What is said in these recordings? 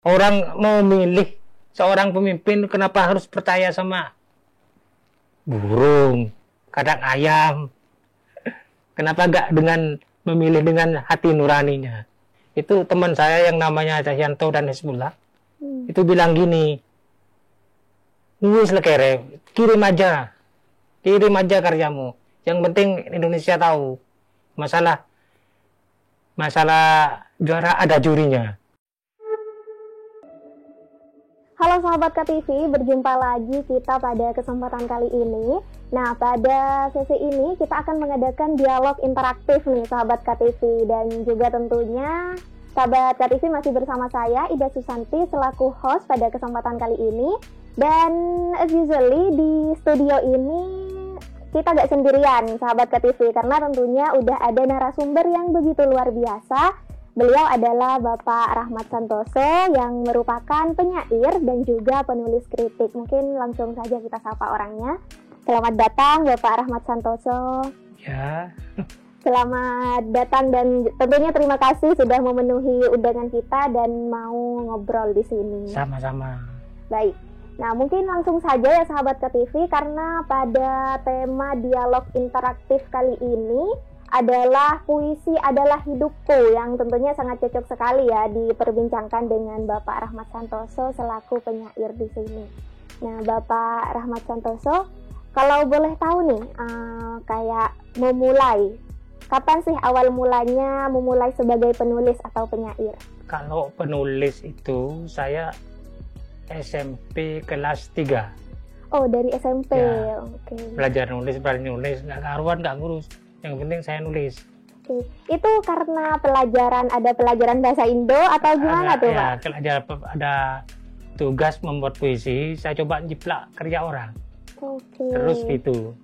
Orang mau milih seorang pemimpin, kenapa harus percaya sama burung, kadang ayam? Kenapa nggak memilih dengan hati nuraninya? Itu teman saya yang namanya Cahyanto dan Hizbullah, itu bilang gini, nulis lekere, kirim aja karyamu. Yang penting Indonesia tahu, masalah juara ada jurinya. Halo sahabat KTV, berjumpa lagi kita pada kesempatan kali ini. Nah, pada sesi ini kita akan mengadakan dialog interaktif nih sahabat KTV. Dan juga tentunya sahabat KTV masih bersama saya, Ida Susanti, selaku host pada kesempatan kali ini. Dan as usually di studio ini kita gak sendirian sahabat KTV, karena tentunya udah ada narasumber yang begitu luar biasa. Beliau adalah Bapak Rahmat Santoso yang merupakan penyair dan juga penulis kritik. Mungkin langsung saja kita sapa orangnya. Selamat datang Bapak Rahmat Santoso. Ya. Selamat datang dan tentunya terima kasih sudah memenuhi undangan kita dan mau ngobrol di sini. Sama-sama. Baik. Nah, mungkin langsung saja ya sahabat KTV, karena pada tema dialog interaktif kali ini adalah puisi adalah hidupku, yang tentunya sangat cocok sekali ya diperbincangkan dengan Bapak Rahmat Santoso selaku penyair di sini. Nah, Bapak Rahmat Santoso, kalau boleh tahu nih, kayak memulai, kapan sih awal mulanya memulai sebagai penulis atau penyair? Kalau penulis itu saya SMP kelas 3. Oh, dari SMP. Ya. Oke. Belajar nulis, nggak karuan, nggak ngurus. Yang penting saya nulis. Oke. Itu karena ada pelajaran bahasa Indo atau gimana tuh, Pak? Ya, ada tugas membuat puisi, saya coba jiplak karya orang. Oke. Terus gitu.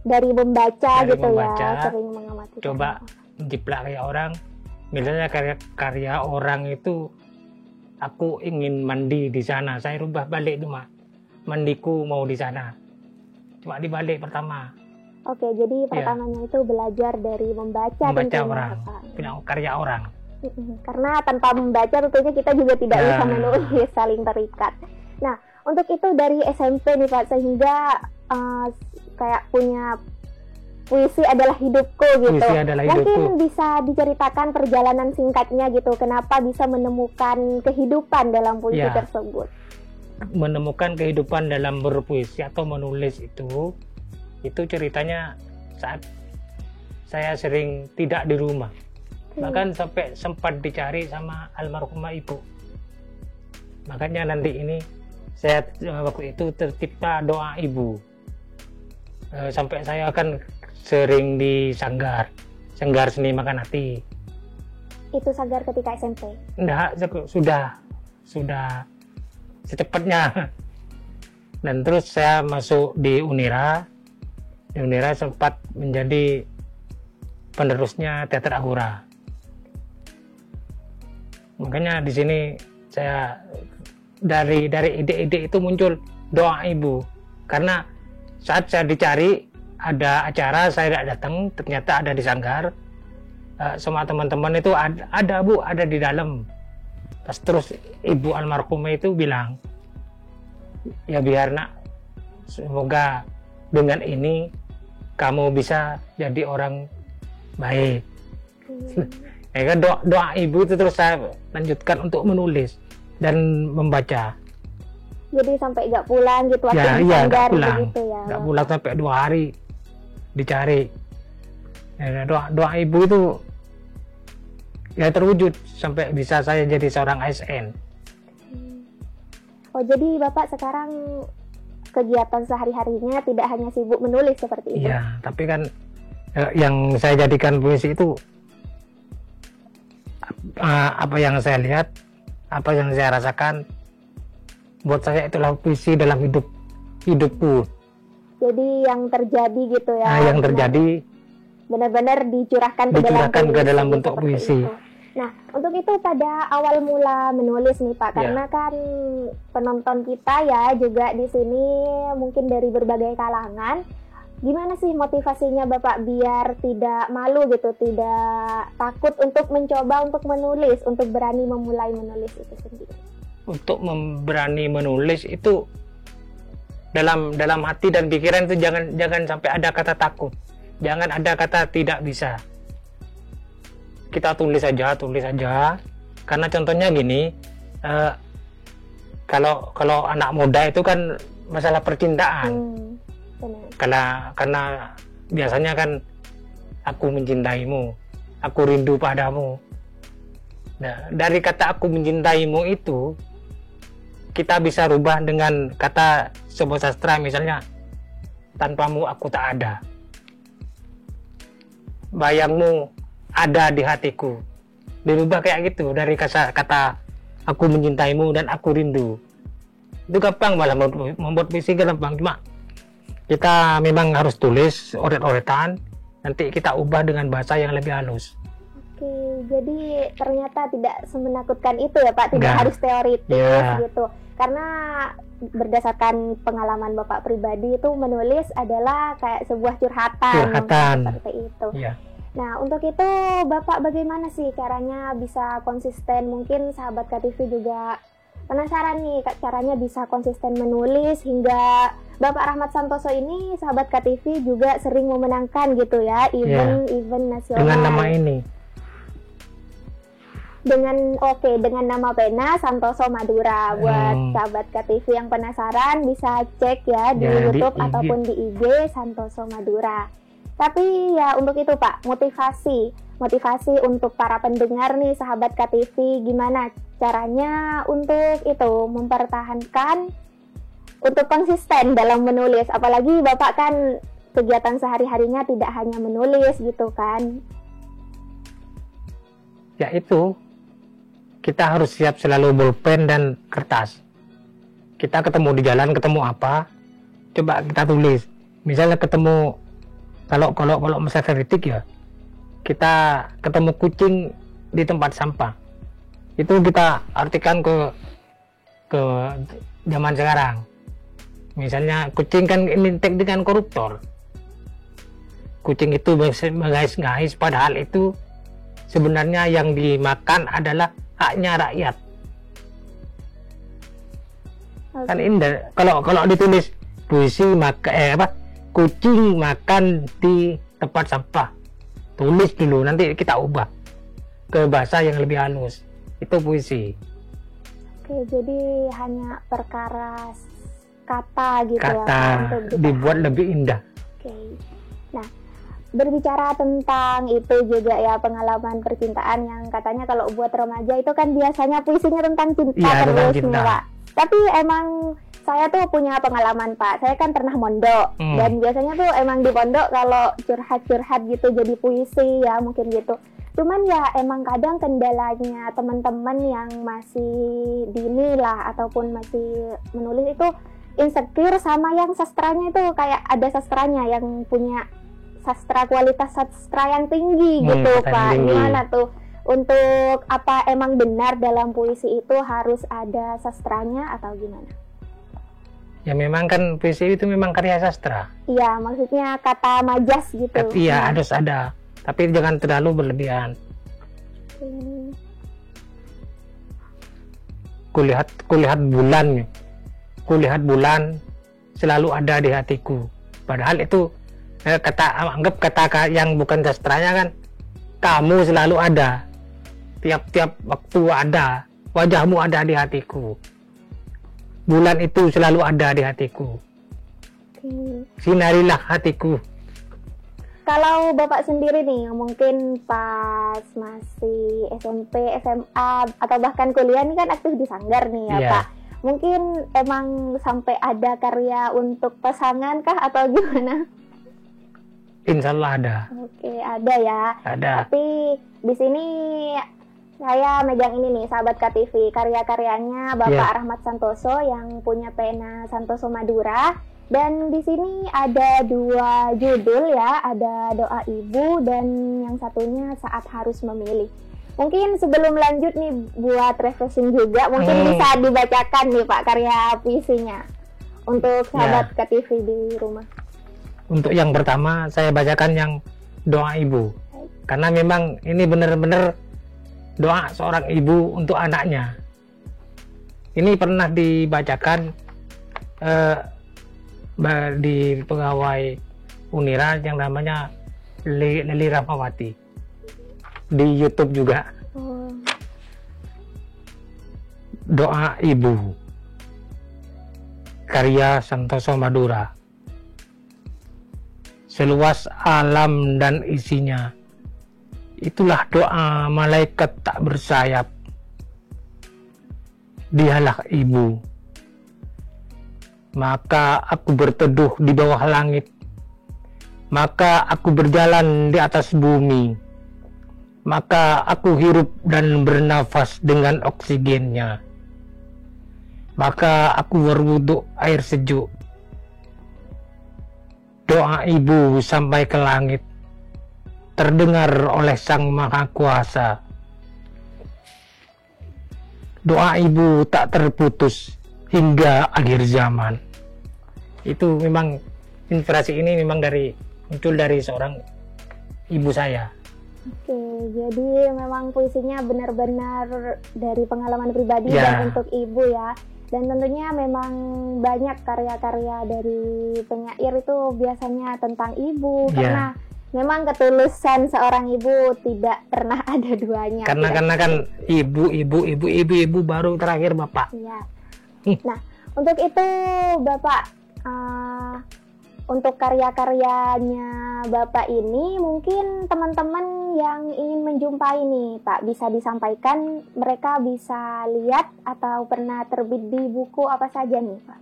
Dari membaca Dari gitu membaca, ya, sering mengamati. Coba jiplak karya orang. Misalnya karya orang itu, aku ingin mandi di sana, saya rubah balik cuma mandiku mau di sana. Cuma dibalik pertama. Oke, jadi pertamanya itu belajar dari membaca orang, punya karya orang. Karena tanpa membaca tentunya kita juga tidak bisa menulis, saling terikat. Nah, untuk itu dari SMP nih Pak, sehingga kayak punya puisi adalah hidupku gitu. Puisi adalah hidupku. Mungkin bisa diceritakan perjalanan singkatnya gitu, kenapa bisa menemukan kehidupan dalam puisi tersebut? Menemukan kehidupan dalam berpuisi atau menulis itu ceritanya saat saya sering tidak di rumah. Bahkan sampai sempat dicari sama almarhumah ibu. Makanya nanti ini saya waktu itu tercipta doa ibu. Sampai saya akan sering di sanggar seni makan hati. Itu sanggar ketika SMP? Enggak, sudah secepatnya. Dan terus saya masuk di Unira sempat menjadi penerusnya Teater Agora. Makanya di sini saya dari ide-ide itu muncul doa ibu. Karena saat saya dicari ada acara, saya tidak datang, ternyata ada di sanggar. Semua teman-teman itu ada di dalam. Terus ibu almarhumah itu bilang, ya biar nak, semoga dengan ini kamu bisa jadi orang baik. Ya kan, doa ibu itu terus saya lanjutkan untuk menulis dan membaca. Jadi sampai gak pulang gitu waktu di sanggar begitu ya? Gak pulang sampai 2 hari dicari. Ya, doa ibu itu ya terwujud sampai bisa saya jadi seorang ASN. Oh, jadi Bapak sekarang kegiatan sehari-harinya tidak hanya sibuk menulis seperti itu? Iya, tapi kan yang saya jadikan puisi itu apa yang saya lihat, apa yang saya rasakan, buat saya itulah puisi dalam hidupku. Jadi yang terjadi gitu ya? Yang terjadi benar-benar dicurahkan ke dalam bentuk puisi. Nah, untuk itu pada awal mula menulis nih Pak, karena kan penonton kita ya juga di sini mungkin dari berbagai kalangan. Gimana sih motivasinya Bapak biar tidak malu gitu, tidak takut untuk mencoba untuk menulis, untuk berani memulai menulis itu sendiri? untuk berani menulis itu dalam hati dan pikiran itu jangan sampai ada kata takut, jangan ada kata tidak bisa. Kita tulis saja, karena contohnya gini, kalau anak muda itu kan masalah percintaan. Karena biasanya kan aku mencintaimu, aku rindu padamu. Nah, dari kata aku mencintaimu itu kita bisa rubah dengan kata sebuah sastra, misalnya tanpamu aku tak ada, bayangmu ada di hatiku. Dirubah kayak gitu dari kata aku mencintaimu dan aku rindu. Itu gampang, malah membuat puisi gampang, cuma kita memang harus tulis oret-oretan, nanti kita ubah dengan bahasa yang lebih halus. Oke, jadi ternyata tidak semenakutkan itu ya Pak, tidak harus teoritis gitu. Karena berdasarkan pengalaman Bapak pribadi itu menulis adalah kayak sebuah curhatan. Seperti itu. Ya. Nah, untuk itu Bapak bagaimana sih caranya bisa konsisten? Mungkin sahabat KTV juga penasaran nih caranya bisa konsisten menulis, hingga Bapak Rahmat Santoso ini sahabat KTV juga sering memenangkan gitu ya event nasional dengan nama ini, dengan nama pena Santoso Madura. Buat sahabat KTV yang penasaran bisa cek ya di YouTube ataupun di IG Santoso Madura. Tapi ya untuk itu Pak, motivasi untuk para pendengar nih sahabat KTV, gimana caranya untuk itu mempertahankan untuk konsisten dalam menulis, apalagi Bapak kan kegiatan sehari-harinya tidak hanya menulis gitu kan. Ya itu, kita harus siap selalu bolpen dan kertas. Kita ketemu di jalan, ketemu apa, coba kita tulis. Misalnya ketemu, kalau masalah kritik ya, kita ketemu kucing di tempat sampah, itu kita artikan ke zaman sekarang. Misalnya kucing kan identik dengan koruptor, kucing itu mengais-ngais, padahal itu sebenarnya yang dimakan adalah haknya rakyat. Kan indah kalau ditulis puisi kucing makan di tempat sampah, tulis dulu, nanti kita ubah ke bahasa yang lebih halus, itu puisi. Oke, jadi hanya perkara kata gitu, kata ya, dibuat lebih indah. Oke. Nah, berbicara tentang itu juga ya, pengalaman percintaan yang katanya kalau buat remaja itu kan biasanya puisinya tentang cinta terus nih Pak. Tapi emang saya tuh punya pengalaman Pak, saya kan pernah mondok dan biasanya tuh emang di pondok kalau curhat-curhat gitu jadi puisi ya mungkin gitu. Cuman ya emang kadang kendalanya teman-teman yang masih dini lah ataupun masih menulis itu insecure sama yang sastranya itu, kayak ada sastranya yang punya sastra kualitas sastra yang tinggi gitu Pak. Gimana tuh untuk apa, emang benar dalam puisi itu harus ada sastranya atau gimana? Ya memang kan puisi itu memang karya sastra. Iya, maksudnya kata majas gitu. Iya, harus ada, tapi jangan terlalu berlebihan. Kulihat bulan selalu ada di hatiku. Padahal itu anggap kata yang bukan sastranya kan, kamu selalu ada, tiap waktu ada, wajahmu ada di hatiku, bulan itu selalu ada di hatiku, sinarilah hatiku. Kalau Bapak sendiri nih, mungkin pas masih SMP, SMA, atau bahkan kuliah nih kan aktif di sanggar nih ya Pak. Mungkin emang sampai ada karya untuk pasangan kah atau gimana? Insya Allah ada. Oke, ada ya. Ada. Tapi di sini saya megang ini nih, sahabat KTV, karya-karyanya Bapak Rahmat Santoso yang punya pena Santoso Madura. Dan di sini ada 2 judul ya, ada Doa Ibu dan yang satunya Saat Harus Memilih. Mungkin sebelum lanjut nih buat refreshing juga, mungkin bisa dibacakan nih Pak karya puisinya untuk sahabat KTV di rumah. Untuk yang pertama saya bacakan yang Doa Ibu, karena memang ini benar-benar doa seorang ibu untuk anaknya. Ini pernah dibacakan di pegawai Unira yang namanya Leli Rahmawati di YouTube juga. Oh. Doa Ibu, karya Santoso Madura. Seluas alam dan isinya, itulah doa malaikat tak bersayap. Dialah Ibu. Maka aku berteduh di bawah langit. Maka aku berjalan di atas bumi. Maka aku hirup dan bernafas dengan oksigennya. Maka aku berwuduk air sejuk. Doa Ibu sampai ke langit, terdengar oleh Sang Maha Kuasa. Doa Ibu tak terputus hingga akhir zaman. Itu memang, inspirasi ini memang muncul dari seorang ibu saya. Oke, jadi memang puisinya benar-benar dari pengalaman pribadi Ya. dan untuk ibu ya. Dan tentunya memang banyak karya-karya dari penyair itu biasanya tentang ibu, Ya. karena memang ketulusan seorang ibu tidak pernah ada duanya. Karena kan ibu baru terakhir bapak. Iya. Nah, untuk itu Bapak, untuk karya-karyanya Bapak ini mungkin teman-teman yang ingin menjumpai nih Pak, bisa disampaikan, mereka bisa lihat atau pernah terbit di buku apa saja nih Pak?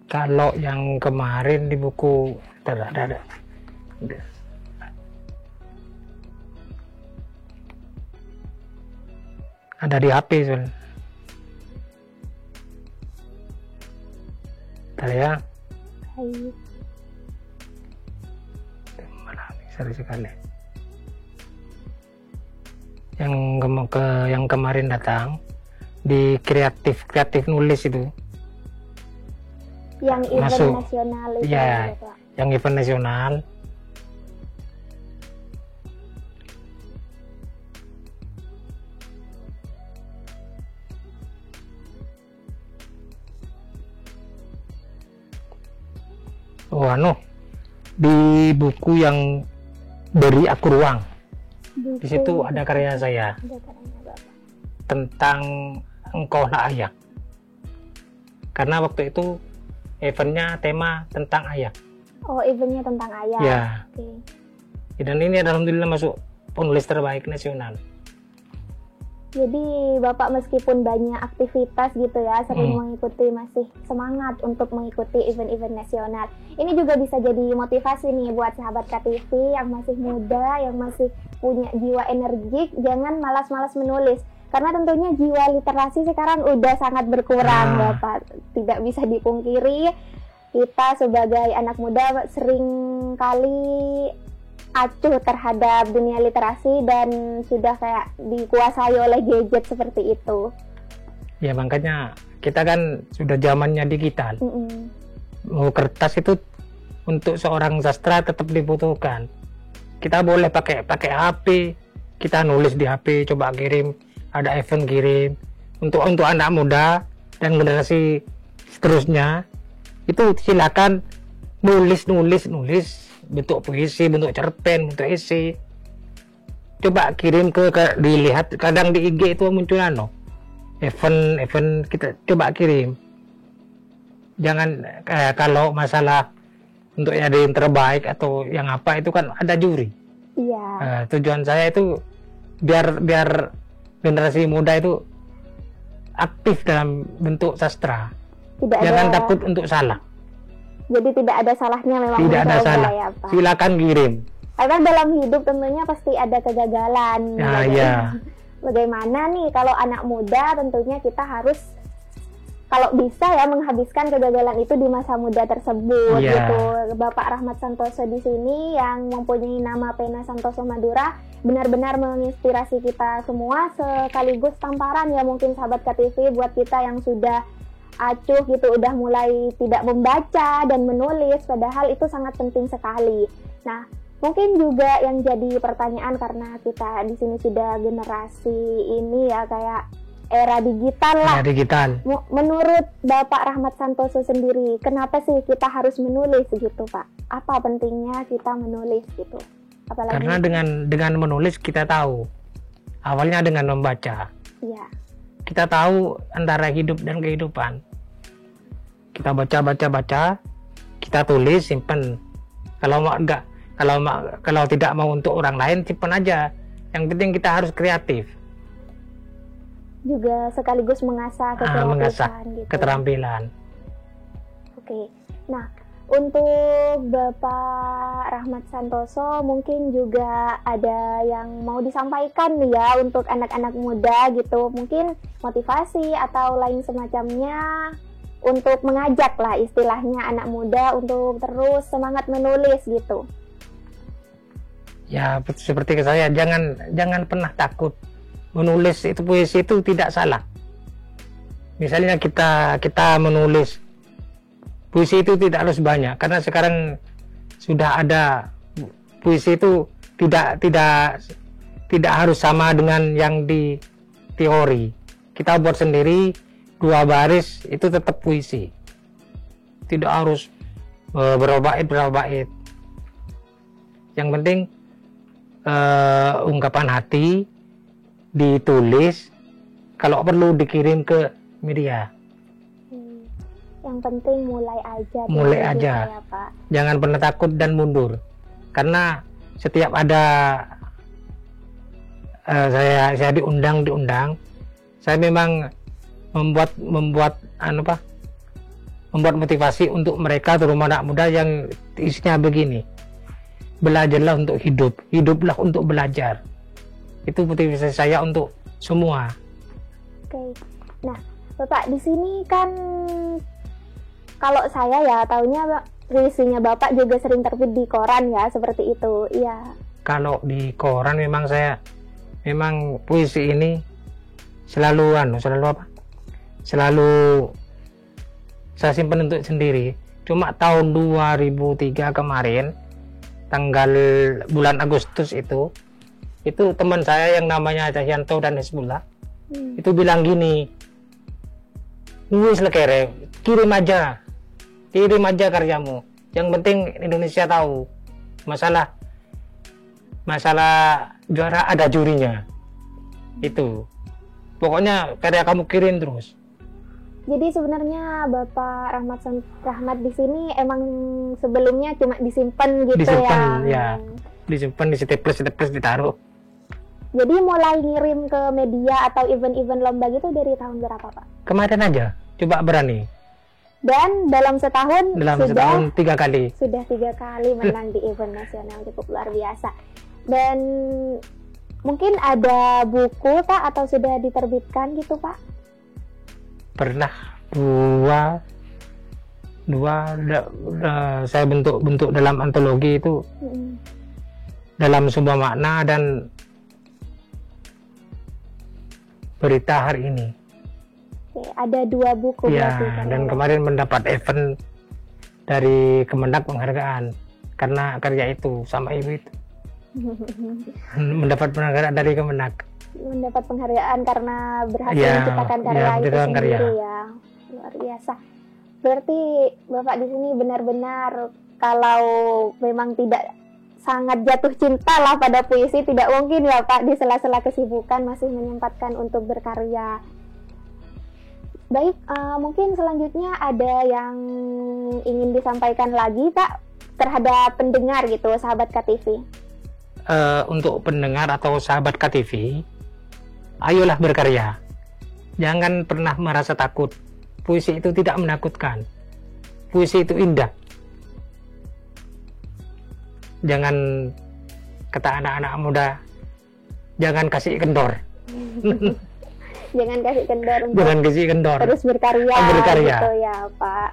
Kalau yang kemarin di buku ada. Ada di HP soalnya. Bentar ya. Baik. Mana nih, seru sekali. Yang kemarin datang di kreatif nulis itu. Yang event Masuk. nasional itu Iya. ya, Pak. Yang event nasional. Di buku yang Beri Aku Ruang, Buku. di situ ada karya saya Ada karyanya Bapak. tentang Engkaulah Ayah. Karena waktu itu eventnya tema tentang ayah. Oh, eventnya tentang ayah. Ya. Oke. Dan ini alhamdulillah masuk penulis terbaik nasional. Jadi Bapak meskipun banyak aktivitas gitu ya, sering mengikuti, masih semangat untuk mengikuti event-event nasional. Ini juga bisa jadi motivasi nih buat sahabat KTV yang masih muda, yang masih punya jiwa energik, jangan malas-malas menulis. Karena tentunya jiwa literasi sekarang udah sangat berkurang Bapak. Tidak bisa dipungkiri, kita sebagai anak muda sering kali acuh terhadap dunia literasi dan sudah kayak dikuasai oleh gadget seperti itu. Ya makanya kita kan sudah zamannya digital. Mau kertas itu untuk seorang sastra tetap dibutuhkan. Kita boleh pakai HP, kita nulis di HP, coba kirim, ada event kirim. Untuk anak muda dan generasi seterusnya itu silakan nulis bentuk puisi, bentuk cerpen, bentuk esai. Coba kirim dilihat, kadang di IG itu muncul event kita coba kirim. Jangan kalau masalah untuk yang terbaik atau yang apa itu kan ada juri. Iya. Tujuan saya itu biar generasi muda itu aktif dalam bentuk sastra. Jangan takut untuk salah. Jadi tidak ada salahnya memang Tidak ada mencoba salah. ya Pak. Silakan kirim. Karena dalam hidup tentunya pasti ada kegagalan. Ya. Bagaimana nih kalau anak muda, tentunya kita harus kalau bisa ya menghabiskan kegagalan itu di masa muda tersebut gitu. Bapak Rahmat Santoso di sini yang mempunyai nama pena Santoso Madura benar-benar menginspirasi kita semua, sekaligus tamparan ya mungkin sahabat KTV buat kita yang sudah acuh gitu, udah mulai tidak membaca dan menulis, padahal itu sangat penting sekali. Nah, mungkin juga yang jadi pertanyaan karena kita di sini sudah generasi ini ya, kayak era digital lah. Era digital. Menurut Bapak Rahmat Santoso sendiri, kenapa sih kita harus menulis gitu Pak? Apa pentingnya kita menulis gitu? Apalagi karena dengan menulis kita tahu. Awalnya dengan membaca. Iya. Kita tahu antara hidup dan kehidupan. Kita baca, kita tulis, simpen. Kalau tidak mau untuk orang lain, simpen aja. Yang penting kita harus kreatif. Juga sekaligus mengasah keterampilan gitu. Keterampilan. Oke. Nah, untuk Bapak Rahmat Santoso mungkin juga ada yang mau disampaikan nih ya untuk anak-anak muda gitu, mungkin motivasi atau lain semacamnya untuk mengajak lah istilahnya anak muda untuk terus semangat menulis gitu. Ya seperti saya, jangan pernah takut menulis. Itu puisi itu tidak salah. Misalnya kita menulis puisi itu tidak harus banyak, karena sekarang sudah ada puisi itu tidak harus sama dengan yang di teori. Kita buat sendiri 2 baris itu tetap puisi. Tidak harus berapa bait. Yang penting ungkapan hati ditulis, kalau perlu dikirim ke media. Yang penting mulai aja. Mulai aja. Ya, Pak. Jangan pernah takut dan mundur. Karena setiap ada saya diundang, saya memang membuat motivasi untuk mereka, terutama anak muda yang isinya begini. Belajarlah untuk hidup, hiduplah untuk belajar. Itu motivasi saya untuk semua. Oke. Nah, Bapak di sini kan kalau saya ya taunya puisinya Bapak juga sering terbit di koran ya, seperti itu. Iya. Kalau di koran memang puisi ini selalu saya simpan untuk sendiri. Cuma tahun 2003 kemarin, tanggal bulan Agustus itu teman saya yang namanya Cahyanto dan Hizbullah itu bilang gini, "Wis lekere, kirim aja karyamu. Yang penting Indonesia tahu. Masalah juara ada jurinya." Itu. Pokoknya karya kamu kirim terus. Jadi sebenarnya Bapak Rahmat di sini emang sebelumnya cuma disimpan gitu ya. Disimpan, di staples ditaruh. Jadi mulai ngirim ke media atau event-event lomba gitu dari tahun berapa, Pak? Kemarin aja, coba berani. Dan dalam setahun 3 kali. Sudah 3 kali menang di event nasional, cukup luar biasa. Dan mungkin ada buku Pak atau sudah diterbitkan gitu Pak? Pernah dua saya bentuk dalam antologi itu dalam sebuah makna dan berita hari ini. Oke, ada 2 buku ya, dan kemarin mendapat event dari Kemendak penghargaan karena karya itu sama ibu itu. Mendapat penghargaan dari Kemendak. Mendapat penghargaan karena berhasil menciptakan karya itu sendiri ya. Luar biasa. Berarti Bapak di sini benar-benar kalau memang tidak sangat jatuh cinta lah pada puisi, tidak mungkin ya Pak di sela-sela kesibukan masih menyempatkan untuk berkarya. Baik, mungkin selanjutnya ada yang ingin disampaikan lagi Pak terhadap pendengar gitu, sahabat KTV. Untuk pendengar atau sahabat KTV, ayolah berkarya. Jangan pernah merasa takut. Puisi itu tidak menakutkan. Puisi itu indah. Jangan, kata anak-anak muda, jangan kasih kendor. Jangan kasih kendor. Jangan kasih kendor. Terus berkarya. Gitu ya Pak.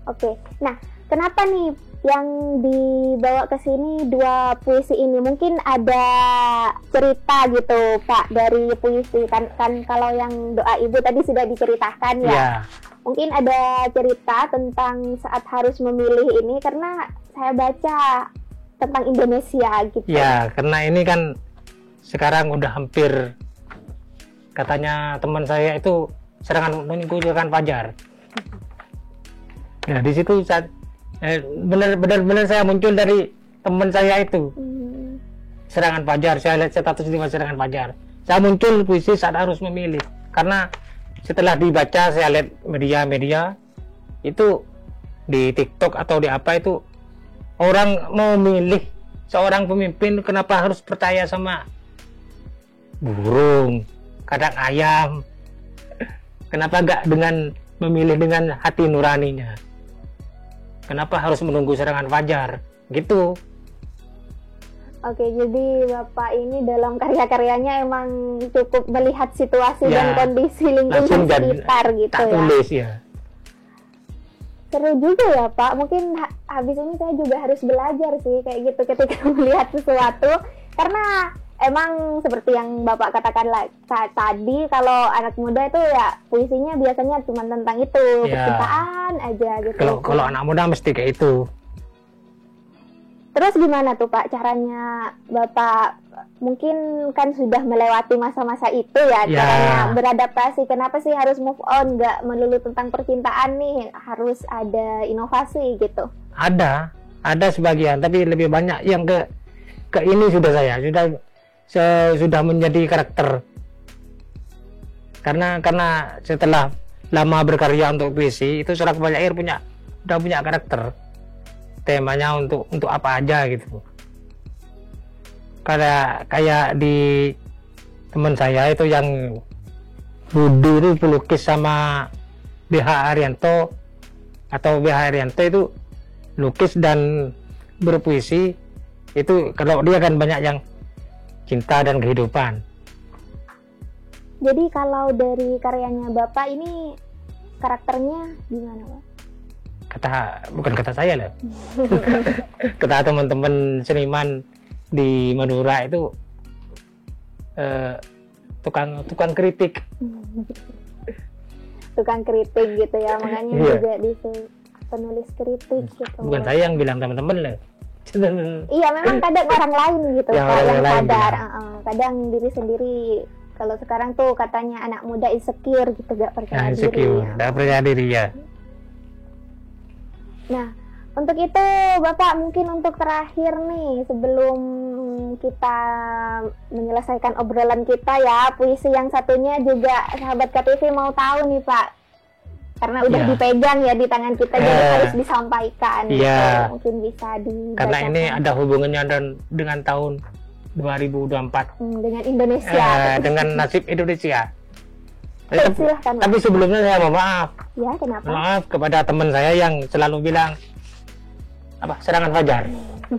Oke. Nah, kenapa nih yang dibawa ke sini 2 puisi ini? Mungkin ada cerita gitu Pak dari puisi kan kalau yang Doa Ibu tadi sudah diceritakan ya. Mungkin ada cerita tentang saat harus memilih ini karena saya baca tentang Indonesia gitu. Ya, karena ini kan sekarang udah hampir Katanya teman saya itu serangan mengucilkan Fajar. Nah di situ saat benar-benar saya muncul dari teman saya itu. Serangan Fajar, saya lihat status di serangan Fajar. Saya muncul puisi saat harus memilih. Karena setelah dibaca, saya lihat media-media itu di TikTok atau di apa itu, orang mau milih seorang pemimpin, kenapa harus percaya sama burung, kadang ayam? Kenapa enggak dengan memilih dengan hati nuraninya? Kenapa harus menunggu serangan Fajar? Gitu. Oke, jadi Bapak ini dalam karya-karyanya emang cukup melihat situasi dan kondisi lingkungan sekitar gitu ya. Tulis ya. Seru juga ya Pak, mungkin habis ini saya juga harus belajar sih kayak gitu ketika melihat sesuatu. Karena emang seperti yang Bapak katakan tadi, kalau anak muda itu ya puisinya biasanya cuma tentang itu, percintaan aja gitu. Kalau anak muda mesti kayak itu. Terus gimana tuh Pak caranya Bapak, mungkin kan sudah melewati masa-masa itu ya, caranya beradaptasi, kenapa sih harus move on, nggak melulu tentang percintaan nih, harus ada inovasi gitu? Ada sebagian, tapi lebih banyak yang ke ini saya sudah menjadi karakter. Karena setelah lama berkarya untuk puisi, itu Sorak Banyak Air udah punya karakter. Temanya untuk apa aja gitu. Kayak di teman saya itu yang Budi itu pelukis sama BH Arianto, atau BH Arianto itu lukis dan berpuisi. Itu kalau dia kan banyak yang cinta dan kehidupan. Jadi kalau dari karyanya Bapak ini karakternya gimana Pak? Bukan kata saya lah. Kata teman-teman seniman di Madura itu tukang kritik. Tukang kritik gitu ya, makanya juga penulis kritik gitu. Bukan saya yang bilang, teman-teman lah. Iya, memang kadang orang lain gitu Pak yang sadar. Kadang diri sendiri. Kalau sekarang tuh katanya anak muda insecure gitu, gak percaya diri. Gak percaya diri ya. Nah, untuk itu Bapak mungkin untuk terakhir nih, sebelum kita menyelesaikan obrolan kita ya, puisi yang satunya juga sahabat KTV mau tahu nih Pak, karena udah dipegang ya di tangan kita, jadi harus disampaikan gitu. Mungkin bisa dibacakan. Karena ini ada hubungannya dengan tahun 2024 dengan Indonesia, dengan nasib Indonesia. Silahkan, tapi sebelumnya saya mau maaf. Ya, kenapa? Maaf kepada teman saya yang selalu bilang serangan Fajar.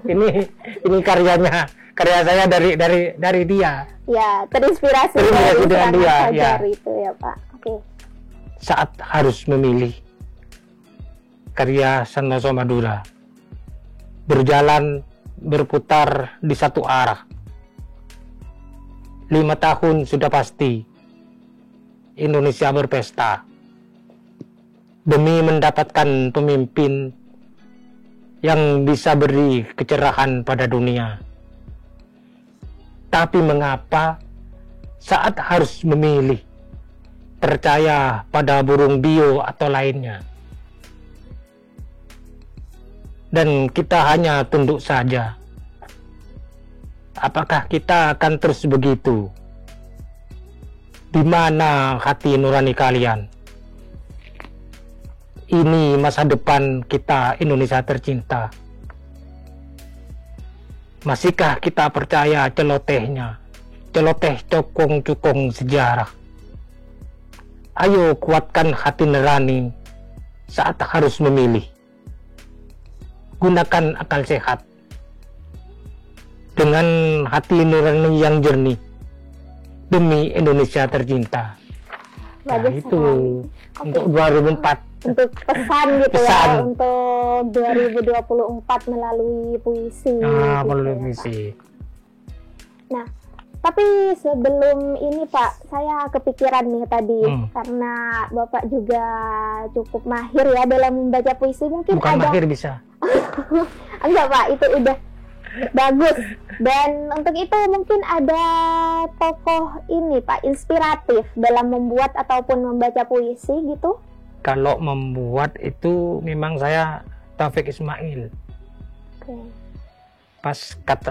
ini karya saya dari dia. Ya, terinspirasi dengan dia. Fajar itu ya Pak. Oke. Saat harus memilih, karya Santoso Madura berjalan berputar di satu arah. 5 tahun sudah pasti Indonesia berpesta demi mendapatkan pemimpin yang bisa beri kecerahan pada dunia. Tapi mengapa saat harus memilih, percaya pada burung bio atau lainnya, dan kita hanya tunduk saja? Apakah kita akan terus begitu? Di mana hati nurani kalian? Ini masa depan kita, Indonesia tercinta. Masihkah kita percaya celoteh cokong-cokong sejarah? Ayo kuatkan hati nurani saat harus memilih. Gunakan akal sehat dengan hati nurani yang jernih demi Indonesia tercinta. Nah, itu untuk 2004. Untuk pesan gitu ya, untuk 2024 melalui puisi. Melalui puisi. Nah, tapi sebelum ini Pak, saya kepikiran nih tadi, karena Bapak juga cukup mahir ya dalam membaca puisi, mungkin bukan mahir bisa. Enggak Pak, itu udah Bagus. Dan untuk itu mungkin ada tokoh ini Pak, inspiratif dalam membuat ataupun membaca puisi gitu? Kalau membuat itu memang saya Taufik Ismail. Oke. Pas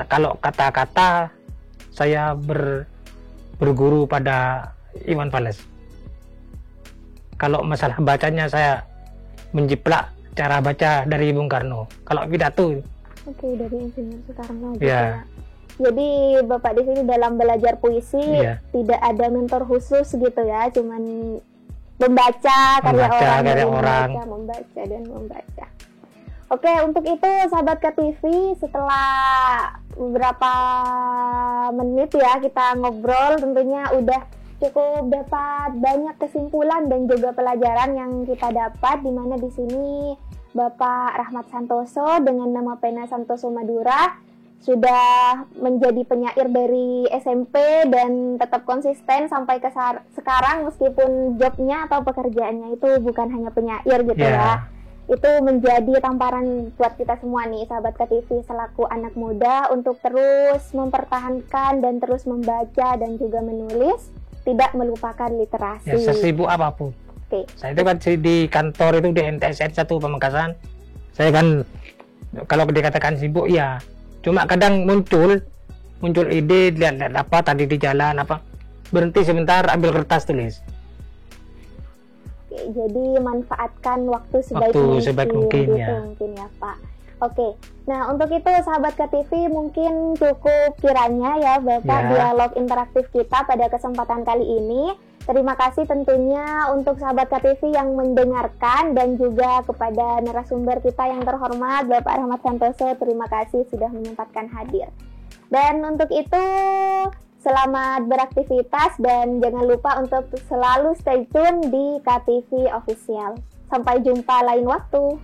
kalau kata-kata saya berguru pada Iwan Fals. Kalau masalah bacanya saya menjiplak cara baca dari Bung Karno. Kalau pidato, Oke, dari Insinyur Soekarno gitu ya. ya. Jadi Bapak di sini dalam belajar puisi Iya. tidak ada mentor khusus gitu ya, cuman membaca karya orang, karya dan orang. membaca dan membaca. Oke, untuk itu sahabat KTV, setelah beberapa menit ya kita ngobrol, tentunya udah cukup dapat banyak kesimpulan dan juga pelajaran yang kita dapat, di mana di sini Bapak Rahmat Santoso dengan nama pena Santoso Madura sudah menjadi penyair dari SMP dan tetap konsisten sampai ke sekarang, meskipun jobnya atau pekerjaannya itu bukan hanya penyair gitu ya. Itu menjadi tamparan buat kita semua nih sahabat KTV selaku anak muda untuk terus mempertahankan dan terus membaca dan juga menulis, tidak melupakan literasi. Ya, sesibuk apapun. Oke. Saya itu kan di kantor itu di NTSN 1 Pamekasan. Saya kan kalau dikatakan sibuk ya, cuma kadang muncul ide, lihat apa tadi di jalan apa, berhenti sebentar ambil kertas tulis. Oke, jadi manfaatkan waktu sebaik mungkin gitu, ya. Mungkin ya Pak. Oke, nah untuk itu sahabat KTV mungkin cukup kiranya ya Bapak Ya. dialog interaktif kita pada kesempatan kali ini. Terima kasih tentunya untuk sahabat KTV yang mendengarkan dan juga kepada narasumber kita yang terhormat Bapak Rahmat Santoso, terima kasih sudah menyempatkan hadir. Dan untuk itu selamat beraktivitas dan jangan lupa untuk selalu stay tune di KTV Official. Sampai jumpa lain waktu.